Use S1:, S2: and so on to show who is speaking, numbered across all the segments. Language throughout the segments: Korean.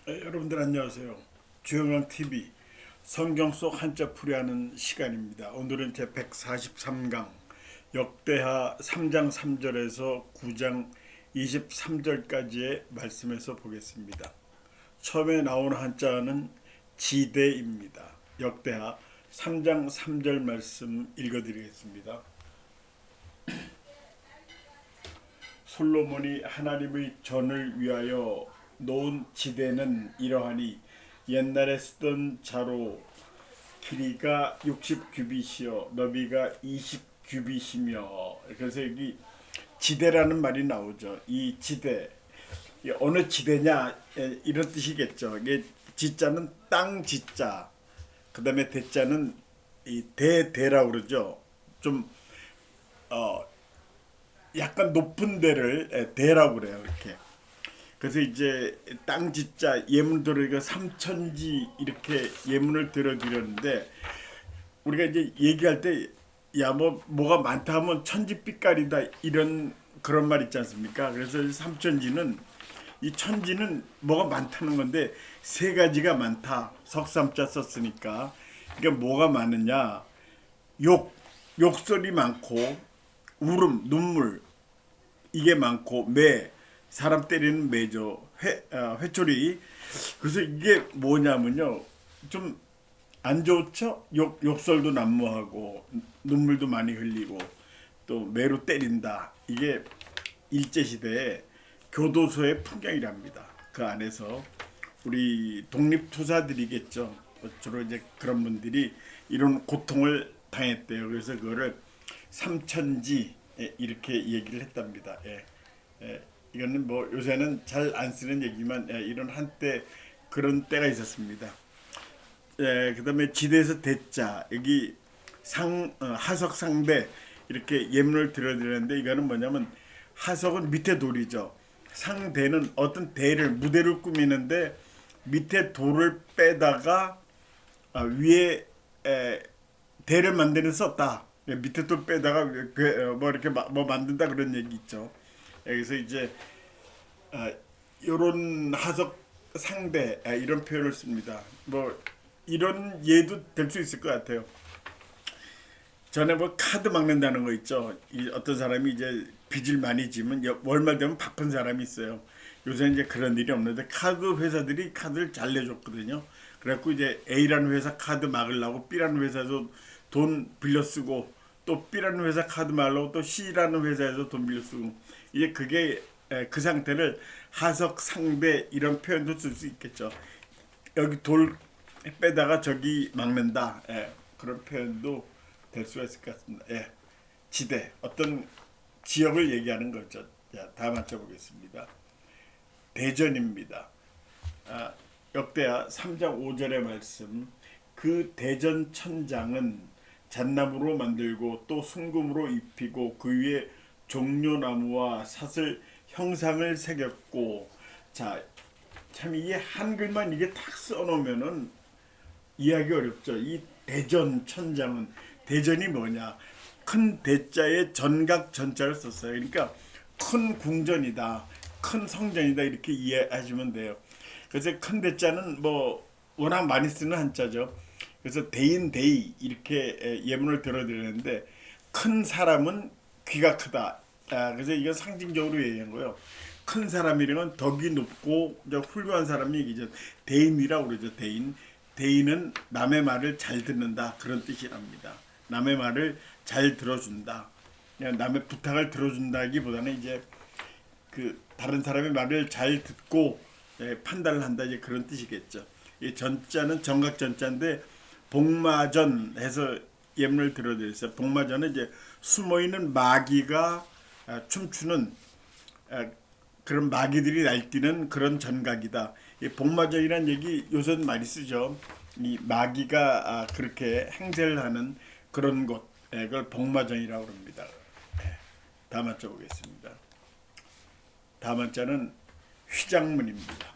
S1: 여러분들 안녕하세요. 주영영 TV 성경 속 한자 풀이하는 시간입니다. 오늘은 제 143강 역대하 3장 3절에서 9장 23절까지의 말씀에서 보겠습니다. 처음에 나오는 한자는 지대입니다. 역대하 3장 3절 말씀 읽어드리겠습니다. 솔로몬이 하나님의 전을 위하여 놓은 지대는 이러하니 옛날에 쓰던 자로 길이가 60규빗이요 너비가 20규빗이며, 그래서 여기 지대라는 말이 나오죠. 이 지대, 어느 지대냐 이런 뜻이겠죠. 이게 지자는 땅 지자, 그 다음에 대자는 이 대라고 그러죠. 좀 약간 높은 데를 대라고 그래요. 이렇게. 그래서 이제 땅 짓자 예문 들으니까 삼천지 이렇게 예문을 들어드렸는데, 우리가 이제 얘기할 때 야 뭐가 많다 하면 천지빛깔이다 이런 그런 말 있지 않습니까? 그래서 삼천지는, 이 천지는 뭐가 많다는 건데 세 가지가 많다. 석삼자 썼으니까. 그러니까 뭐가 많으냐? 욕설이 많고, 울음 눈물 이게 많고, 사람 때리는 매죠. 회초리. 그래서 이게 뭐냐면요, 좀 안 좋죠. 욕설도 난무하고 눈물도 많이 흘리고 또 매로 때린다. 이게 일제 시대의 교도소의 풍경이랍니다. 그 안에서 우리 독립투사들이겠죠. 주로 이제 그런 분들이 이런 고통을 당했대요. 그래서 그거를 삼천지 이렇게 얘기를 했답니다. 이거는 뭐 요새는 잘 안 쓰는 얘기만, 이런 한때 그런 때가 있었습니다. 그다음에 지대에서 대자, 여기 하석 상대 이렇게 예문을 들어드렸는데, 이거는 뭐냐면 하석은 밑에 돌이죠. 상대는 어떤 무대를 꾸미는데 밑에 돌을 빼다가 위에 대를 만드는 썼다. 밑에 돌 빼다가 뭐 이렇게 뭐 만든다 그런 얘기 있죠. 여기서 이제 이런 하석 상대, 이런 표현을 씁니다. 뭐 이런 예도 될 수 있을 것 같아요. 전에 뭐 카드 막는다는 거 있죠. 어떤 사람이 이제 빚을 많이 지면 월말 되면 바쁜 사람이 있어요. 요새 이제 그런 일이 없는데 카드 회사들이 카드를 잘 내줬거든요. 그래갖고 이제 A라는 회사 카드 막으려고 B라는 회사에서 돈 빌려 쓰고, 또 B라는 회사 카드 말고 또 C라는 회사에서 돈 빌려 쓰고, 이제 그게 그 상태를 하석 상대 이런 표현도 쓸 수 있겠죠. 여기 돌 빼다가 저기 막는다, 그런 표현도 될 수가 있을 것 같습니다. 지대, 어떤 지역을 얘기하는 거죠. 자, 다음 맞춰보겠습니다. 대전입니다. 역대하 3장 5절의 말씀. 그 대전 천장은 잣나무로 만들고 또 순금으로 입히고 그 위에 종려나무와 사슬 형상을 새겼고. 자, 참 이게 한글만 이게 탁 써놓으면은 이해하기 어렵죠. 이 대전 천장은, 대전이 뭐냐? 큰 대자에 전각 전자를 썼어요. 그러니까 큰 궁전이다, 큰 성전이다 이렇게 이해하시면 돼요. 그래서 큰 대자는 뭐 워낙 많이 쓰는 한자죠. 그래서 대인 대이 이렇게 예문을 들어드리는데, 큰 사람은 귀가 크다. 그래서 이건 상징적으로 얘기한 거예요. 큰 사람이라면 덕이 높고 훌륭한 사람이 얘기죠. 대인이라고 그러죠. 대인은 남의 말을 잘 듣는다 그런 뜻이랍니다. 남의 말을 잘 들어준다. 그냥 남의 부탁을 들어준다기보다는 이제 그 다른 사람의 말을 잘 듣고 판단을 한다, 이제 그런 뜻이겠죠. 이 전자는 정각 전자인데 복마전 해서 예문을 들어드렸어요. 복마전은 이제 숨어 있는 마귀가 춤추는, 그런 마귀들이 날뛰는 그런 전각이다. 이 복마전이라는 얘기 요새는 많이 쓰죠. 이 마귀가 그렇게 행세를 하는 그런 곳, 그걸 복마전이라고 합니다. 다음 한자 보겠습니다. 다음 한자는 휘장문입니다.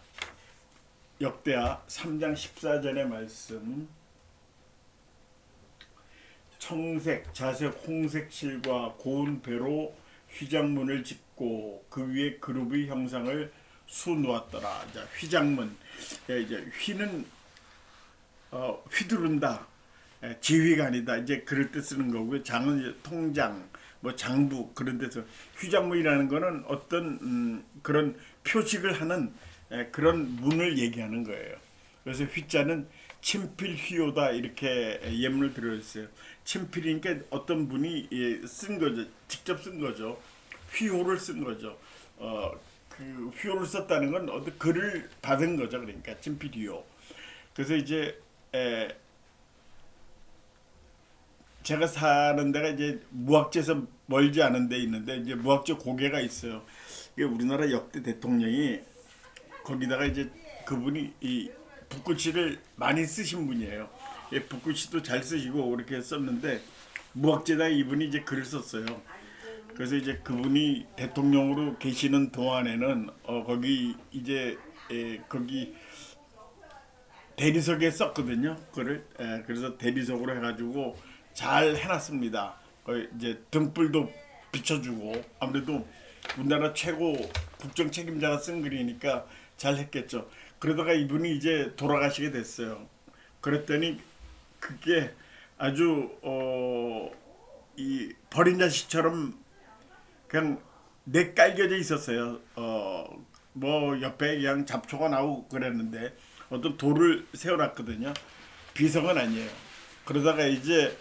S1: 역대하 3장 14절의 말씀. 청색, 자색, 홍색 실과 고운 배로 휘장문을 짓고 그 위에 그룹의 형상을 수 놓았더라. 자, 휘장문. 이제 휘는 휘두른다. 지휘관이다. 이제 그럴 때 쓰는 거고요. 장은 이제 통장, 뭐 장부 그런 데서 휘장문이라는 거는 어떤 그런 표식을 하는 그런 문을 얘기하는 거예요. 그래서 휘자는 친필휘호다 이렇게 예문을 들어있어요. 친필이니까 어떤 분이 쓴 거죠. 직접 쓴 거죠. 휘호를 쓴 거죠. 그 휘호를 썼다는 건 어떤 글을 받은 거죠. 그러니까 친필휘호. 그래서 이제 제가 사는 데가 이제 무학지에서 멀지 않은 데 있는데 이제 무학지 고개가 있어요. 이게 우리나라 역대 대통령이 거기다가 이제 그분이 이 붓글씨를 많이 쓰신 분이에요. 붓글씨도 잘 쓰시고 이렇게 썼는데 무학지에다 이분이 이제 글을 썼어요. 그래서 이제 그분이 대통령으로 계시는 동안에는 거기 이제 거기 대리석에 썼거든요. 그를 그래서 대리석으로 해가지고 잘 해놨습니다. 이제 등불도 비춰주고 아무래도 우리나라 최고 국정 책임자가 쓴 글이니까 잘 했겠죠. 그러다가 이분이 이제 돌아가시게 됐어요. 그랬더니 그게 아주 이 버린 자식처럼 그냥 내깔겨져 있었어요. 뭐 옆에 그냥 잡초가 나오고 그랬는데 어떤 돌을 세워놨거든요. 비석은 아니에요. 그러다가 이제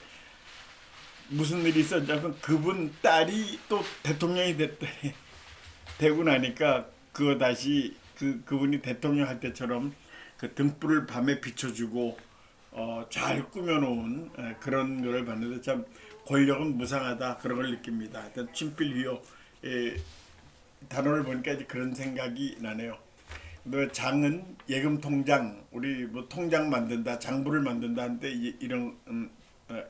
S1: 무슨 일이 있었냐면 그분 딸이 또 대통령이 됐더니 되고 나니까 그거 다시 그분이 대통령 할 때처럼 그 등불을 밤에 비춰주고 잘 꾸며놓은 그런 거를 봤는데 참 권력은 무상하다 그런 걸 느낍니다. 일단 친필휘호 단어를 보니까 이제 그런 생각이 나네요. 장은 예금 통장 우리 뭐 통장 만든다 장부를 만든다 하는데 이런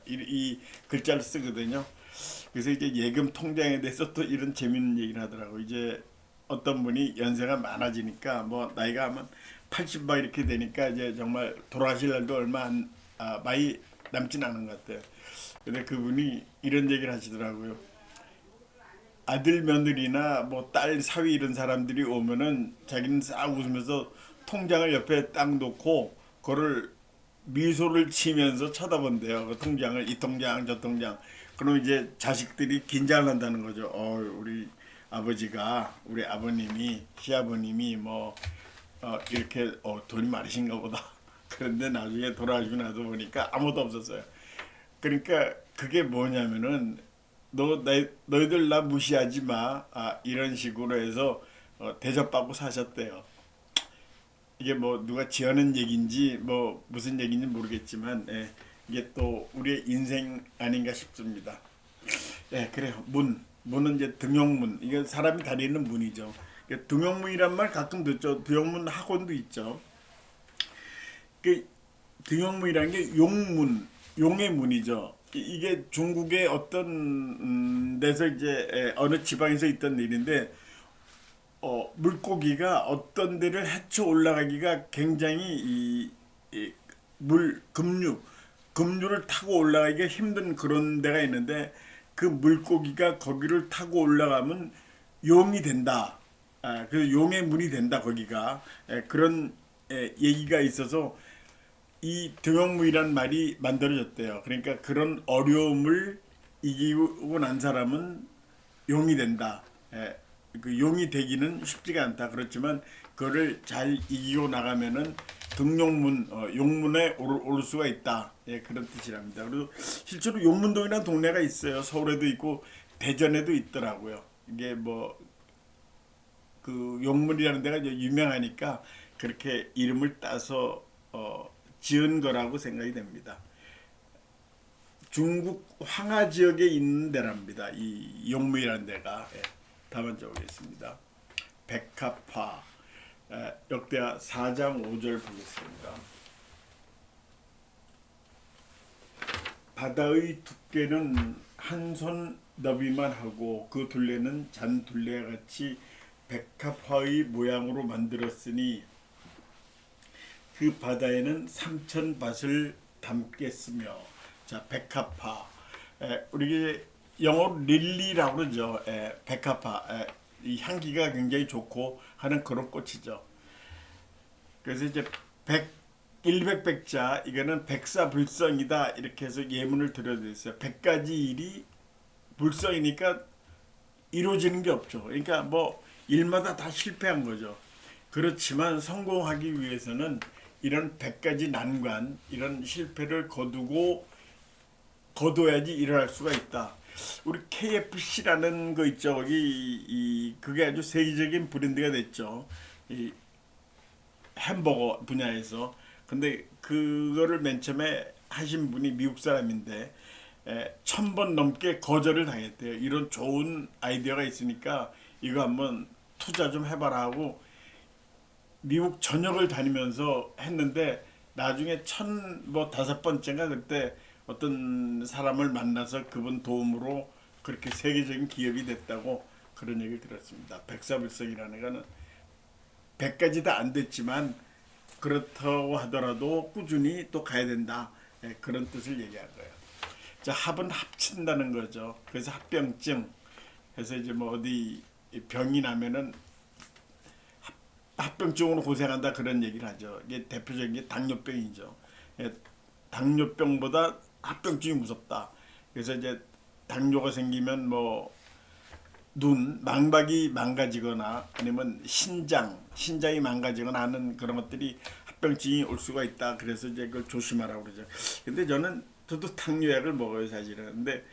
S1: 이 글자를 쓰거든요. 그래서 이제 예금 통장에 대해서 또 이런 재밌는 얘기를 하더라고. 이제 어떤 분이 연세가 많아지니까 뭐 나이가 아마 80막 이렇게 되니까 이제 정말 돌아가실 날도 많이 남진 않은 것 같아요. 근데 그분이 이런 얘기를 하시더라고요. 아들 며느리나 뭐 딸 사위 이런 사람들이 오면은 자기는 싹 웃으면서 통장을 옆에 딱 놓고 그거를 미소를 치면서 쳐다본대요. 그 통장을 이 통장 저 통장. 그럼 이제 자식들이 긴장을 한다는 거죠. 우리 아버지가 우리 아버님이 시아버님이 뭐 이렇게 돈이 많으신가 보다. 그런데 나중에 돌아가시고 나서 보니까 아무도 없었어요. 그러니까 그게 뭐냐면은 너희들 나 무시하지 마. 이런 식으로 해서 대접받고 사셨대요. 이게 뭐 누가 지어낸 얘기인지 뭐 무슨 얘기인지 모르겠지만 이게 또 우리의 인생 아닌가 싶습니다. 그래요. 문은 이제 등용문. 이게 사람이 다니는 문이죠. 등용문이란 말 가끔 듣죠. 등용문 학원도 있죠. 그 등용문이라는 게 용문, 용의 문이죠. 이게 중국의 어떤 데서 이제 어느 지방에서 있던 일인데 물고기가 어떤 데를 헤쳐 올라가기가 굉장히 급류를 타고 올라가기가 힘든 그런 데가 있는데 그 물고기가 거기를 타고 올라가면 용이 된다. 그 용의 문이 된다 거기가. 그런 얘기가 있어서 이 등용무이란 말이 만들어졌대요. 그러니까 그런 어려움을 이기고 난 사람은 용이 된다. 그 용이 되기는 쉽지가 않다. 그렇지만 그거를 잘 이기고 나가면은 등용문, 용문에 오를 수가 있다. 그런 뜻이랍니다. 그리고 실제로 용문동이라는 동네가 있어요. 서울에도 있고 대전에도 있더라고요. 이게 뭐 그 용문이라는 데가 이제 유명하니까 그렇게 이름을 따서 지은 거라고 생각이 됩니다. 중국 황하 지역에 있는 데랍니다. 이 용문이라는 데가. 다음 적어보겠습니다. 백합화 역대하 4장 5절 보겠습니다. 바다의 두께는 한 손 너비만 하고 그 둘레는 잔 둘레같이 백합화의 모양으로 만들었으니 그 바다에는 3,000밭을 담겠으며. 자, 백합화. 우리 영어로 릴리라고 그러죠. 백합화. 이 향기가 굉장히 좋고 하는 그런 꽃이죠. 그래서 이제 100백자 이거는 백사불성이다 이렇게 해서 예문을 드려드렸어요. 100가지 일이 불성이니까 이루어지는 게 없죠. 그러니까 뭐 일마다 다 실패한 거죠. 그렇지만 성공하기 위해서는 이런 100가지 난관, 이런 실패를 거둬야지 일어날 수가 있다. 우리 KFC라는 거 있죠. 그게 아주 세계적인 브랜드가 됐죠. 이 햄버거 분야에서. 근데 그거를 맨 처음에 하신 분이 미국 사람인데 1000번 넘게 거절을 당했대요. 이런 좋은 아이디어가 있으니까 이거 한번 투자 좀 해봐라 하고 미국 전역을 다니면서 했는데 나중에 뭐 5번째인가 그때 어떤 사람을 만나서 그분 도움으로 그렇게 세계적인 기업이 됐다고 그런 얘기를 들었습니다. 백사불성이라는 거는 100가지 다 안 됐지만 그렇다고 하더라도 꾸준히 또 가야 된다. 그런 뜻을 얘기한 거예요. 자, 합은 합친다는 거죠. 그래서 합병증. 그래서 이제 뭐 어디 병이 나면은 합병증으로 고생한다 그런 얘기를 하죠. 이게 대표적인 게 당뇨병이죠. 당뇨병보다 합병증이 무섭다. 그래서 이제 당뇨가 생기면 뭐 망박이 망가지거나 아니면 신장이 망가지거나 하는 그런 것들이 합병증이 올 수가 있다. 그래서 이제 그걸 조심하라고 그러죠. 근데 저도 당뇨약을 먹어요, 사실은. 근데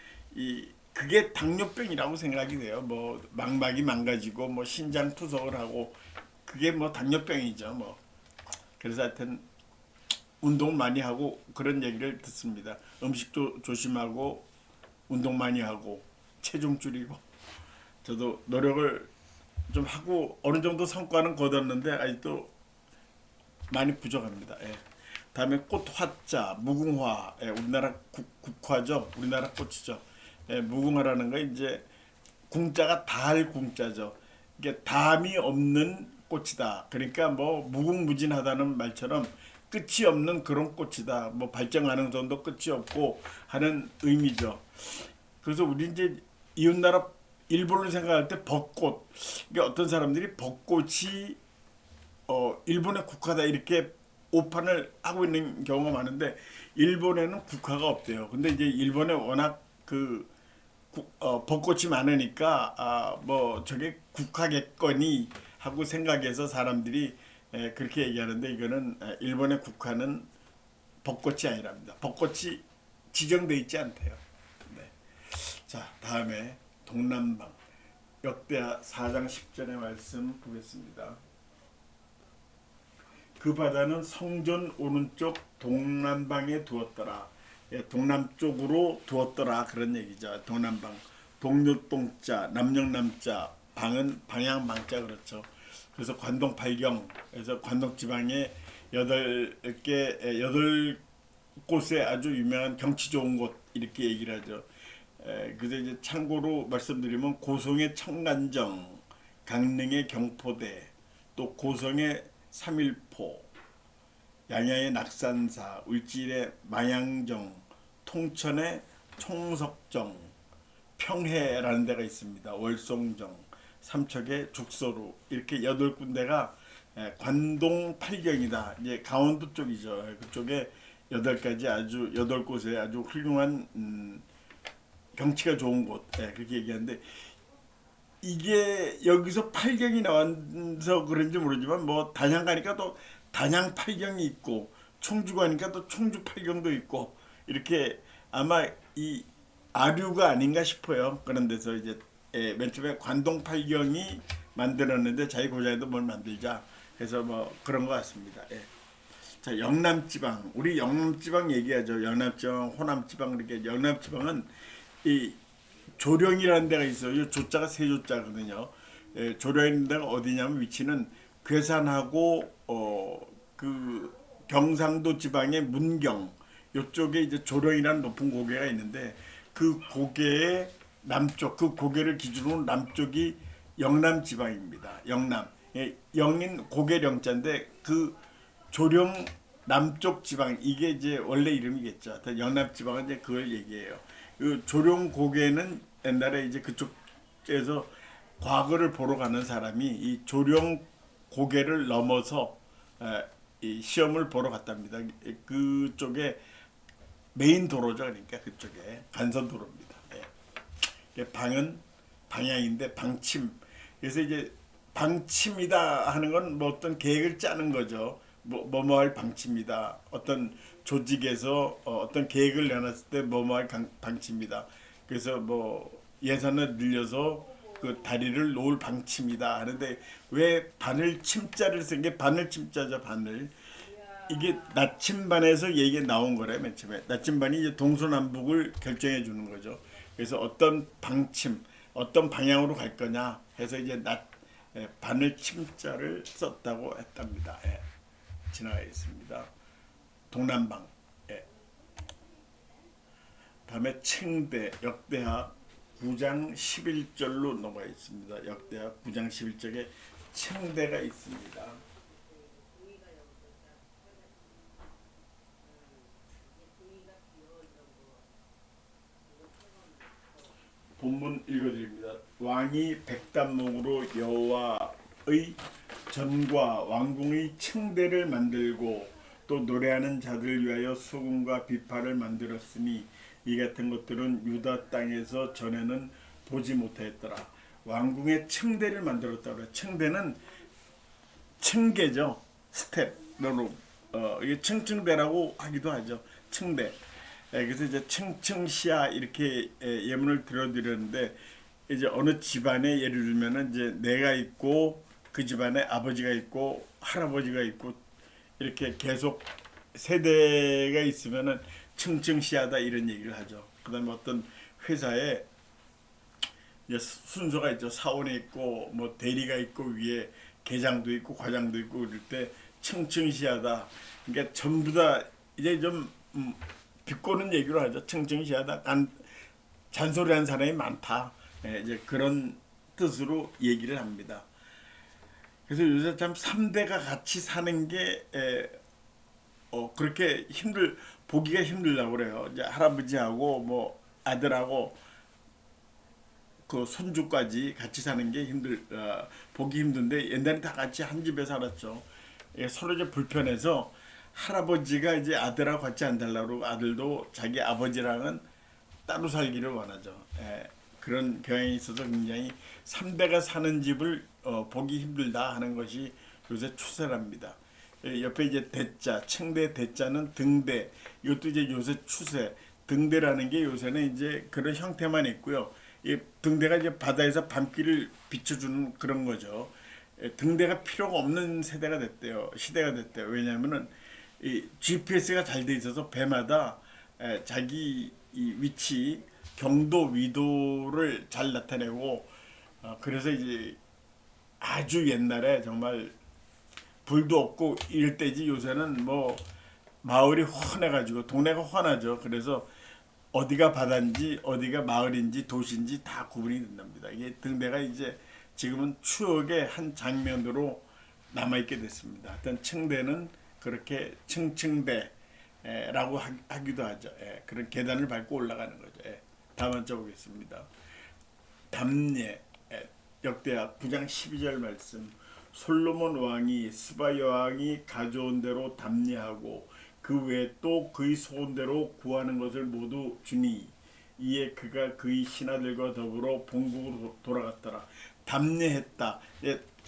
S1: 그게 당뇨병이라고 생각이 돼요. 뭐 망박이 망가지고 뭐 신장 투석을 하고 그게 뭐 당뇨병이죠, 뭐. 그래서 하여튼 운동 많이 하고 그런 얘기를 듣습니다. 음식도 조심하고 운동 많이 하고 체중 줄이고. 저도 노력을 좀 하고 어느 정도 성과는 거뒀는데 아직도 많이 부족합니다. 예. 다음에 꽃화자, 무궁화, 우리나라 국화죠. 우리나라 꽃이죠. 무궁화라는 거 이제 궁자가 달 궁자죠. 이게 담이 없는 꽃이다. 그러니까 뭐 무궁무진하다는 말처럼 끝이 없는 그런 꽃이다. 뭐 발전 가능성도 끝이 없고 하는 의미죠. 그래서 우리 이제 이웃나라 일본을 생각할 때 벚꽃. 그러니까 어떤 사람들이 벚꽃이 일본의 국화다 이렇게 오판을 하고 있는 경우가 많은데 일본에는 국화가 없대요. 근데 이제 일본에 워낙 벚꽃이 많으니까 뭐 저게 국화겠거니 하고 생각해서 사람들이 그렇게 얘기하는데 이거는 일본의 국화는 벚꽃이 아니랍니다. 벚꽃이 지정돼 있지 않대요. 네. 자, 다음에 동남방 역대하 4장 10절의 말씀 보겠습니다. 그 바다는 성전 오른쪽 동남방에 두었더라. 동남쪽으로 두었더라 그런 얘기죠. 동남방. 동료동자, 남영남자, 방은 방향방자 그렇죠. 그래서 관동 팔경에서 관동 지방에 8곳에 아주 유명한 경치 좋은 곳 이렇게 얘기를 하죠. 그래서 이제 참고로 말씀드리면 고성의 청간정, 강릉의 경포대, 또 고성의 삼일포, 양양의 낙산사, 울진의 마양정, 통천의 총석정, 평해라는 데가 있습니다. 월송정, 삼척의 죽소루 이렇게 8군데가 관동 팔경이다. 이제 강원도 쪽이죠. 그쪽에 8곳에 아주 훌륭한 경치가 좋은 곳 그렇게 얘기하는데 이게 여기서 팔경이 나와서 그런지 모르지만 뭐 단양 가니까 또 단양 팔경이 있고 청주 가니까 또 청주 팔경도 있고 이렇게 아마 이 아류가 아닌가 싶어요. 그런 데서 이제 맨 처음에 관동 팔경이 만들었는데 자기 고장에도 뭘 만들자 해서 뭐 그런 것 같습니다. 자, 영남지방 우리 영남지방 얘기하죠. 영남지방, 호남지방 이렇게 영남지방은 이 조령이라는 데가 있어요. 조자가 세 조자거든요. 조령이라는 데가 어디냐면 위치는 괴산하고 그 경상도 지방의 문경 이쪽에 이제 조령이라는 높은 고개가 있는데 그 고개의 남쪽 그 고개를 기준으로 남쪽이 영남 지방입니다. 영남 영인 고개령자인데 그 조령 남쪽 지방 이게 이제 원래 이름이겠죠. 영남 지방은 이제 그걸 얘기해요. 그 조령 고개는 옛날에 이제 그쪽에서 과거를 보러 가는 사람이 이 조령 고개를 넘어서 이 시험을 보러 갔답니다. 그쪽에 메인 도로죠. 그러니까 그쪽에 간선 도로입니다. 방은 방향인데 방침. 그래서 이제 방침이다 하는 건 뭐 어떤 계획을 짜는 거죠. 뭐뭐 할 방침이다. 어떤 조직에서 어떤 계획을 내놨을 때 뭐뭐 할 방침이다. 그래서 뭐 예산을 늘려서 그 다리를 놓을 방침이다 하는데 왜 바늘 침자를 쓴 게 바늘 침자죠. 바늘. 이게 나침반에서 얘기가 나온 거래 맨 처음에. 나침반이 이제 동서남북을 결정해 주는 거죠. 그래서 어떤 방침, 어떤 방향으로 갈 거냐 해서 이제 바늘 침자를 썼다고 했답니다. 지나가겠습니다. 동남방. 다음에 청대 역대하 9장 11절로 넘어가 있습니다. 역대하 9장 11절에 청대가 있습니다. 본문 읽어드립니다. 왕이 백단목으로 여호와의 전과 왕궁의 층대를 만들고 또 노래하는 자들 위하여 수금과 비파를 만들었으니 이 같은 것들은 유다 땅에서 전에는 보지 못하였더라. 왕궁의 층대를 만들었다 그래. 층대는 층계죠. 스텝으로 이게 층층대라고 하기도 하죠. 층대. 그래서 이제 층층시야 이렇게 예문을 들어드렸는데 이제 어느 집안에 예를 들면은 이제 내가 있고 그 집안에 아버지가 있고 할아버지가 있고 이렇게 계속 세대가 있으면은 층층시하다 이런 얘기를 하죠. 그다음에 어떤 회사에 이제 순서가 있죠. 사원이 있고 뭐 대리가 있고 위에 계장도 있고 과장도 있고 그럴 때 층층시하다. 그러니까 전부 다 이제 좀 비꼬는 얘기로 하죠. 층층시하다. 잔소리한 사람이 많다. 이제 그런 뜻으로 얘기를 합니다. 그래서 요새 참 3대가 같이 사는 게 그렇게 보기가 힘들다고 그래요. 이제 할아버지하고 뭐 아들하고 그 손주까지 같이 사는 게 보기 힘든데 옛날에 다 같이 한 집에 살았죠. 서로 이제 불편해서 할아버지가 이제 아들하고 같이 안 살라고 아들도 자기 아버지랑은 따로 살기를 원하죠. 그런 경향이 있어서 굉장히 3대가 사는 집을 보기 힘들다 하는 것이 요새 추세랍니다. 옆에 이제 대자, 층대 대자는 등대. 이것도 이제 요새 추세. 등대라는 게 요새는 이제 그런 형태만 있고요. 이 등대가 이제 바다에서 밤길을 비춰주는 그런 거죠. 등대가 필요가 없는 세대가 됐대요. 시대가 됐대요. 왜냐하면은 이 GPS가 잘 돼 있어서 배마다 자기 이 위치, 경도, 위도를 잘 나타내고 그래서 이제 아주 옛날에 정말 불도 없고 이럴 때지 요새는 뭐 마을이 훤해가지고 동네가 훤하죠. 그래서 어디가 바다인지 어디가 마을인지 도시인지 다 구분이 된답니다. 이게 등대가 이제 지금은 추억의 한 장면으로 남아있게 됐습니다. 하여튼 층대는 그렇게 층층대라고 하기도 하죠. 그런 계단을 밟고 올라가는 거죠. 다음 한번 보겠습니다. 담례 역대하 9장 12절 말씀. 솔로몬 왕이 스바 여왕이 가져온 대로 담례하고 그 외에 또 그의 소원대로 구하는 것을 모두 주니 이에 그가 그의 신하들과 더불어 본국으로 돌아갔더라. 답례했다.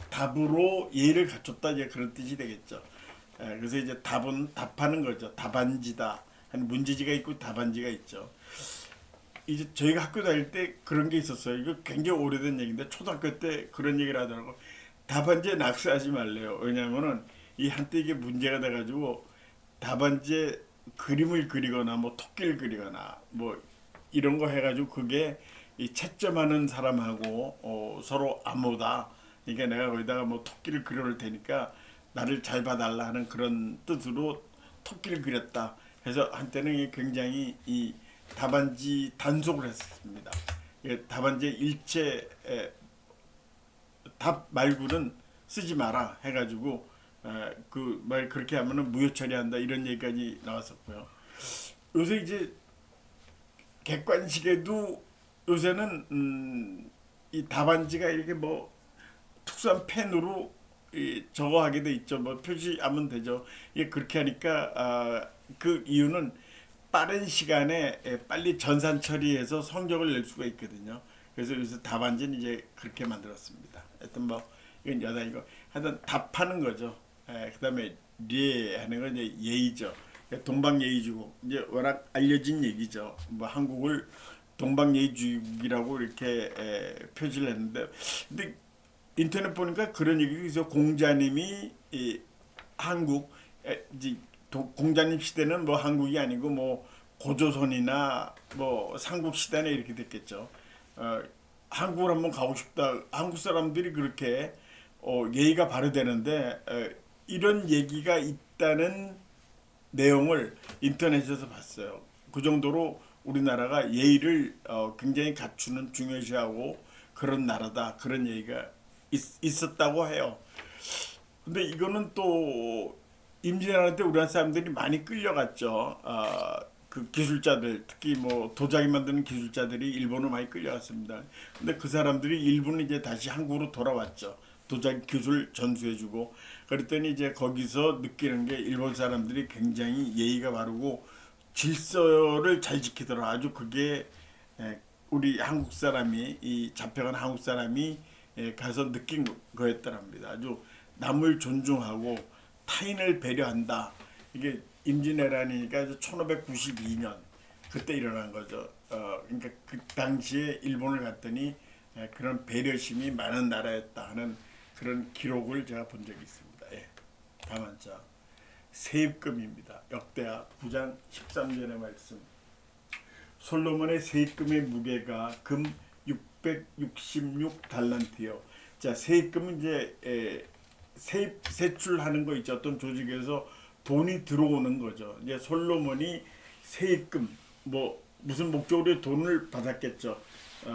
S1: 답으로 예를 갖췄다. 이제 그런 뜻이 되겠죠. 그래서 이제 답하는 거죠. 답안지다. 한 문제지가 있고 답안지가 있죠. 이제 저희가 학교 다닐 때 그런 게 있었어요. 이거 굉장히 오래된 얘기인데 초등학교 때 그런 얘기를 하더라고. 답안지에 낙서하지 말래요. 왜냐하면은 이 한때 이게 문제가 돼가지고 답안지에 그림을 그리거나 뭐 토끼를 그리거나 뭐 이런 거 해가지고 그게 이 채점하는 사람하고 서로 암호다. 그러니까 내가 거기다가 뭐 토끼를 그려놓을 테니까 나를 잘 봐달라 하는 그런 뜻으로 토끼를 그렸다. 그래서 한때는 굉장히 이 답안지 단속을 했습니다. 답안지 일체 답 말고는 쓰지 마라 해가지고 그 말 그렇게 하면은 무효 처리한다 이런 얘기까지 나왔었고요. 요새 이제 객관식에도 요새는 이 답안지가 이렇게 뭐 특수한 펜으로 저거 하게 돼 있죠. 뭐 표시하면 되죠. 이게 그렇게 하니까 그 이유는 빠른 시간에 빨리 전산 처리해서 성적을 낼 수가 있거든요. 그래서 요새 답안지는 이제 그렇게 만들었습니다. 하여튼 뭐 이건 여다 이거 하여튼 답하는 거죠. 그다음에 리 하는 건 이제 예의죠. 동방예의주국 이제 워낙 알려진 얘기죠. 뭐 한국을 동방예의주국이라고 이렇게 표시를 했는데, 근데 인터넷 보니까 그런 얘기에서 공자님이 이 한국 이제 공자님 시대는 뭐 한국이 아니고 뭐 고조선이나 뭐 삼국 시대나 이렇게 됐겠죠. 한국을 한번 가고 싶다. 한국 사람들이 그렇게 예의가 바르되는데 이런 얘기가 있다는 내용을 인터넷에서 봤어요. 그 정도로 우리나라가 예의를 굉장히 갖추는 중요시하고 그런 나라다. 그런 얘기가 있었다고 해요. 근데 이거는 또 임진왜란 때 우리나라 사람들이 많이 끌려갔죠. 그 기술자들, 특히 뭐 도자기 만드는 기술자들이 일본으로 많이 끌려갔습니다. 근데 그 사람들이 일본은 이제 다시 한국으로 돌아왔죠. 도자기 기술 전수해주고 그랬더니 이제 거기서 느끼는 게 일본 사람들이 굉장히 예의가 바르고 질서를 잘 지키더라. 아주 그게 우리 한국 사람이 이 잡혀간 한국 사람이 가서 느낀 거였더랍니다. 아주 남을 존중하고 타인을 배려한다. 이게 임진왜란이니까 1592년 그때 일어난 거죠. 그러니까 그 당시에 일본을 갔더니 그런 배려심이 많은 나라였다 하는 그런 기록을 제가 본 적이 있습니다. 예. 다만 자 세입금입니다. 역대하 9장 13절의 말씀. 솔로몬의 세입금의 무게가 금 666 달란트요. 자, 세입금은 이제 세입 세출하는 거 있죠. 어떤 조직에서 돈이 들어오는 거죠. 이제 솔로몬이 세입금 뭐 무슨 목적으로 돈을 받았겠죠.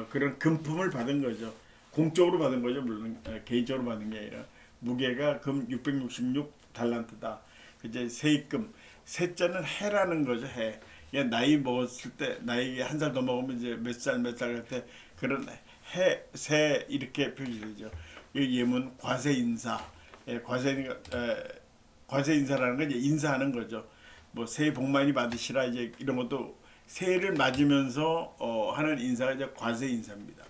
S1: 그런 금품을 받은 거죠. 공적으로 받은 거죠. 물론 개인적으로 받은 게 아니라 무게가 금 666 달란트다. 이제 세입금 세자는 해라는 거죠. 해. 나이 먹었을 때 나이 한 살 더 먹으면 이제 몇 살 할 때 그런 해, 세 이렇게 표시되죠. 이 예문 과세 인사, 과세 인사라는 건 이제 인사하는 거죠. 뭐 새해 복 많이 받으시라 이제 이런 것도 새해를 맞으면서 하는 인사가 이제 과세 인사입니다.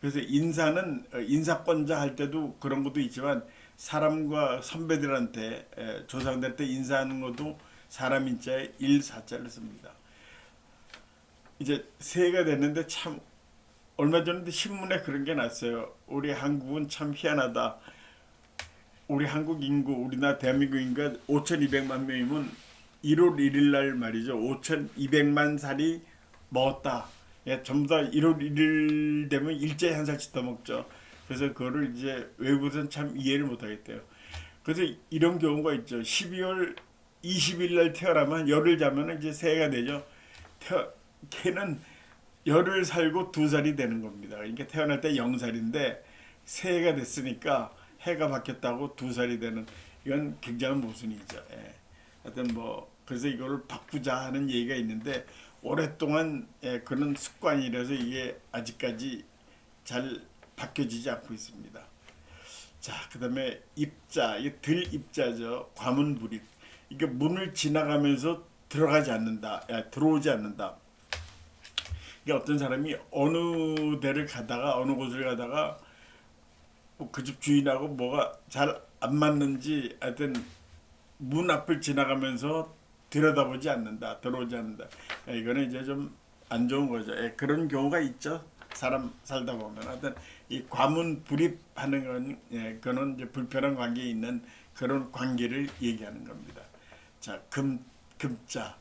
S1: 그래서 인사는 인사권자 할 때도 그런 것도 있지만 사람과 선배들한테 조상들 때 인사하는 것도 사람 인자에 일사자를 씁니다. 이제 새해가 됐는데 참 얼마 전에 신문에 그런 게 났어요. 우리 한국은 참 희한하다. 우리 한국 인구, 우리나라 대한민국 인구가 5,200만 명이면 1월 1일 날 말이죠. 5,200만 살이 먹었다. 예, 전부 다 1월 1일 되면 일제히 한 살씩 더 먹죠. 그래서 그거를 이제 외국에서는 참 이해를 못 하겠대요. 그래서 이런 경우가 있죠. 12월 20일 날 태어나면 열흘 자면 이제 새해가 되죠. 걔는 열흘 살고 2살이 되는 겁니다. 그러니까 태어날 때 0살인데 새해가 됐으니까 해가 바뀌었다고 2살이 되는 이건 굉장한 모순이죠. 예. 하여튼 뭐 그래서 이거를 바꾸자 하는 얘기가 있는데 오랫동안 그런 습관이라서 이게 아직까지 잘 바뀌어지지 않고 있습니다. 자, 그다음에 입자, 이게 들입자죠. 과문불입. 이게 문을 지나가면서 들어가지 않는다, 들어오지 않는다. 이게 어떤 사람이 어느 데를 가다가 어느 곳을 가다가 그 집 주인하고 뭐가 잘 안 맞는지 하여튼 문 앞을 지나가면서 들여다보지 않는다, 들어오지 않는다. 이거는 이제 좀 안 좋은 거죠. 그런 경우가 있죠. 사람 살다 보면 하여튼 이 과문 불입하는 건 그거는 이제 불편한 관계에 있는 그런 관계를 얘기하는 겁니다. 자, 금자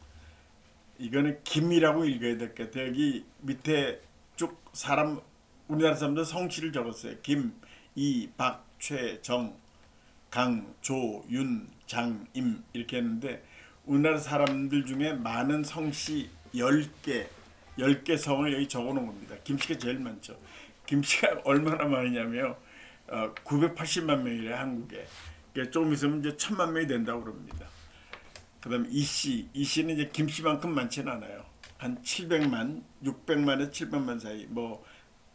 S1: 이거는 김이라고 읽어야 될 것 같아요. 여기 밑에 쭉 사람 우리나라 사람들 성씨를 적었어요. 김, 이, 박, 최, 정, 강, 조, 윤, 장, 임 이렇게 했는데 우리나라 사람들 중에 많은 성씨 10개 성을 여기 적어놓은 겁니다. 김씨가 제일 많죠. 김씨가 얼마나 많으냐면 980만 명이래 한국에. 그러니까 조금 있으면 이제 1,000만 명이 된다고 그럽니다. 그다음 이씨는 이제 김씨만큼 많지는 않아요. 한 700만, 600만에서 700만 사이. 뭐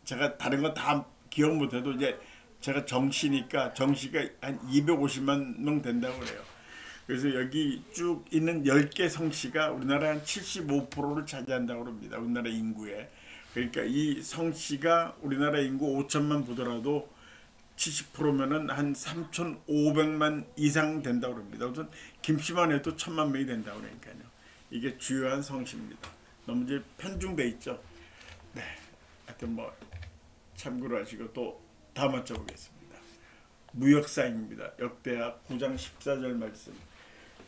S1: 제가 다른 거 다 기억 못해도 이제 제가 정시니까 정시가 한 250만 명 된다고 그래요. 그래서 여기 쭉 있는 10개 성씨가 우리나라 한 75%를 차지한다고 합니다. 우리나라 인구에. 그러니까 이 성씨가 우리나라 인구 5천만 보더라도 70%면은 한 3,500만 이상 된다고 합니다. 우선 김씨만 해도 1,000만 명이 된다고 그러니까요. 이게 주요한 성씨입니다. 너무 이제 편중돼 있죠. 네, 하여튼 뭐 참고로 하시고 또 다음 맞춰보겠습니다. 무역상입니다. 역대하 9장 14절 말씀.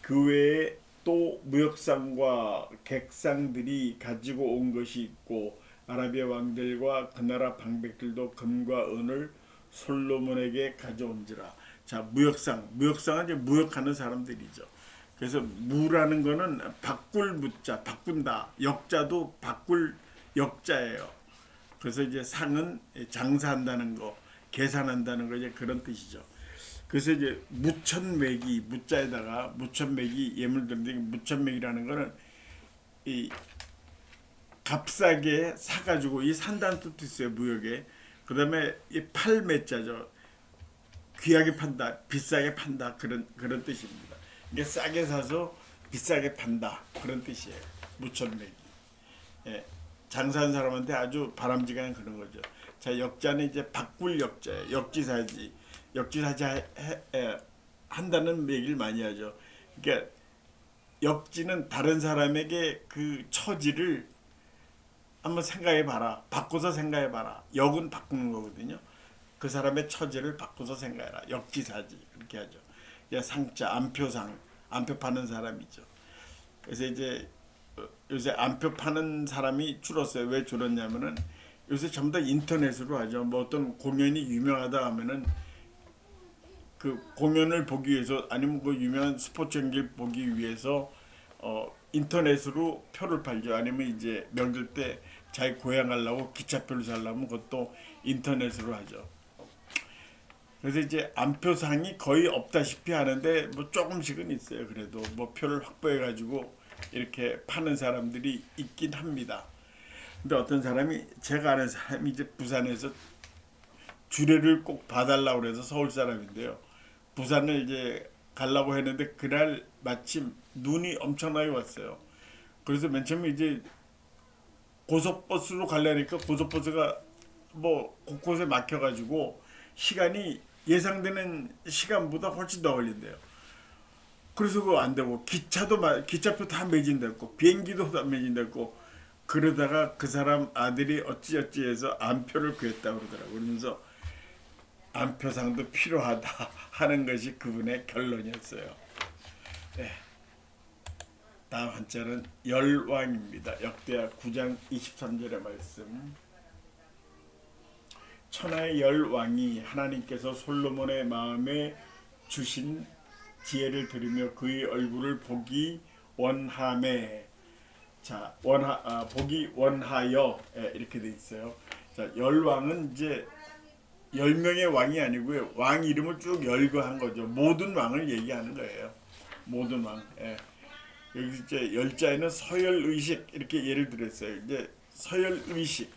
S1: 그 외에 또 무역상과 객상들이 가지고 온 것이 있고 아라비아 왕들과 그 나라 방백들도 금과 은을 솔로몬에게 가져온지라. 자, 무역상은 이제 무역하는 사람들이죠. 그래서 무라는 거는 바꿀 무자, 바꾼다. 역자도 바꿀 역자예요. 그래서 이제 상은 장사한다는 거, 계산한다는 거 이제 그런 뜻이죠. 그래서 이제 무천매기, 무자에다가 무천매기 예물 드는데, 무천매기라는 거는 이 값싸게 사가지고, 이 산다는 뜻도 있어요, 무역에. 그 다음에 이 팔매자죠. 귀하게 판다, 비싸게 판다, 그런 뜻입니다. 이게 싸게 사서 비싸게 판다, 그런 뜻이에요. 무천매기. 예, 장사하는 사람한테 아주 바람직한 그런 거죠. 자, 역자는 이제 바꿀 역자예요. 역지사지 한다는 얘기를 많이 하죠. 그러니까 역지는 다른 사람에게 그 처지를 한번 생각해 봐라. 바꿔서 생각해 봐라. 역은 바꾸는 거거든요. 그 사람의 처지를 바꿔서 생각해라. 역지사지 그렇게 하죠. 상자, 안표 파는 사람이죠. 그래서 이제 요새 안표 파는 사람이 줄었어요. 왜 줄었냐면은 요새 전부 다 인터넷으로 하죠. 뭐 어떤 공연이 유명하다 하면은 그 공연을 보기 위해서, 아니면 그 유명한 스포츠 경기를 보기 위해서 인터넷으로 표를 팔죠. 아니면 이제 명절 때 자기 고향 가려고 기차표를 사려면 그것도 인터넷으로 하죠. 그래서 이제 안표상이 거의 없다시피 하는데 뭐 조금씩은 있어요. 그래도 뭐 표를 확보해 가지고 이렇게 파는 사람들이 있긴 합니다. 근데 어떤 사람이, 제가 아는 사람이 이제 부산에서 주례를 꼭 봐달라고 그래서, 서울 사람인데요. 부산을 이제 가려고 했는데 그날 마침 눈이 엄청나게 왔어요. 그래서 맨 처음에 이제 고속버스로 가려니까 고속버스가 뭐 곳곳에 막혀가지고 시간이 예상되는 시간보다 훨씬 더 걸린대요. 그래서 그거 안 되고, 기차표 다 매진됐고 비행기도 다 매진됐고, 그러다가 그 사람 아들이 어찌어찌 해서 안표를 구했다고 그러더라고요. 그러면서 안표상도 필요하다 하는 것이 그분의 결론이었어요. 네. 다음 한자는 열왕입니다. 역대하 9장 23절의 말씀. 천하의 열왕이 하나님께서 솔로몬의 마음에 주신 지혜를 들으며 그의 얼굴을 보기 원하매. 자, 보기 원하여, 이렇게 돼 있어요. 자, 열왕은 이제 10명의 왕이 아니고요. 왕 이름을 쭉 열거한 거죠. 모든 왕을 얘기하는 거예요. 모든 왕. 여기 이제 열자에는 서열의식 이렇게 예를 들었어요. 이제 서열의식.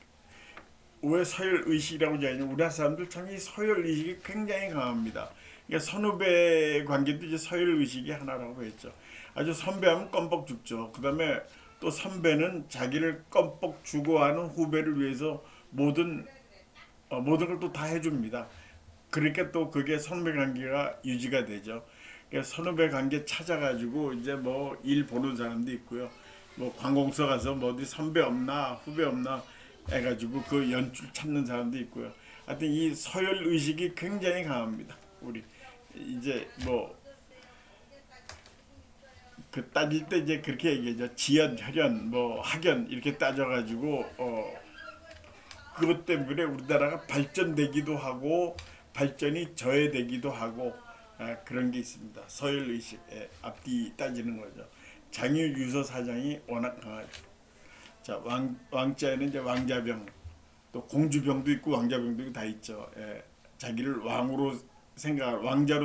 S1: 왜 서열의식이라고 하냐면 우리나라 사람들 참 이 서열의식이 굉장히 강합니다. 그러니까 선후배 관계도 이제 서열의식이 하나라고 했죠. 아주 선배하면 껌뻑 죽죠. 그 다음에 또 선배는 자기를 껌뻑 주고 하는 후배를 위해서 모든 걸 또 다 해줍니다. 그러니까 또 그게 선후배 관계가 유지가 되죠. 그러니까 선후배 관계 찾아가지고 이제 뭐 일 보는 사람도 있고요. 뭐 관공서 가서 뭐 어디 선배 없나 후배 없나 해가지고 그 연출 찾는 사람도 있고요. 하여튼 이 서열 의식이 굉장히 강합니다. 우리 이제 뭐 그 따질 때 이제 그렇게 얘기하죠. 지연, 혈연, 뭐 학연 이렇게 따져가지고 그것 때문에 우리나라가 발전되기도 하고 발전이 저해되기도 하고 그런 게 있습니다. 서열 의식 앞뒤 따지는 거죠. 장유 유서 사장이 워낙 강하죠. 자, 왕자에는 이제 왕자병, 또 공주병도 있고 왕자병도 있고 다 있죠. 자기를 왕자로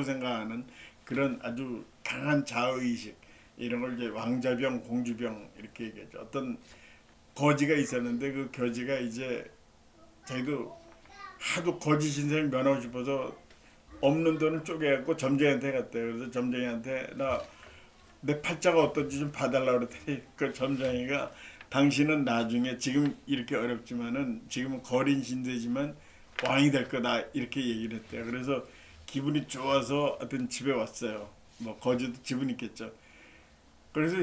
S1: 생각하는 그런 아주 강한 자의식, 이런 걸 이제 왕자병, 공주병 이렇게 얘기하죠. 어떤 거지가 있었는데 그 거지가 이제 자기도 하도 거짓 인생 면하고 싶어서 없는 돈을 쪼개갖고 점쟁이한테 갔대요. 그래서 점쟁이한테 나 내 팔자가 어떤지 좀 봐달라 그랬더니 그 점장이가 당신은 나중에 지금 이렇게 어렵지만은 지금은 거린 신세지만 왕이 될 거다 이렇게 얘기를 했대요. 그래서 기분이 좋아서 하여튼 집에 왔어요. 뭐 거지도 지분 있겠죠. 그래서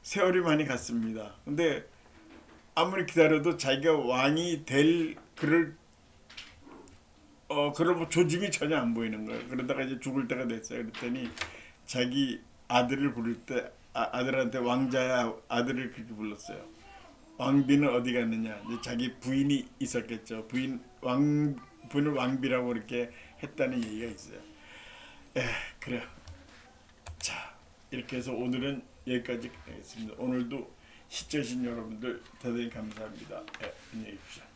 S1: 세월이 많이 갔습니다. 근데 아무리 기다려도 자기가 왕이 될 그럴 뭐 조짐이 전혀 안 보이는 거예요. 그러다가 이제 죽을 때가 됐어요. 그랬더니 자기 아들을 부를 때 아들한테 왕자야 아들을 그렇게 불렀어요. 왕비는 어디 갔느냐? 이제 자기 부인이 있었겠죠. 부인을 왕비라고 이렇게 했다는 얘기가 있어요. 그래요. 자, 이렇게 해서 오늘은 여기까지 하겠습니다. 오늘도 시청해주신 여러분들 대단히 감사합니다. 안녕히 계십시오.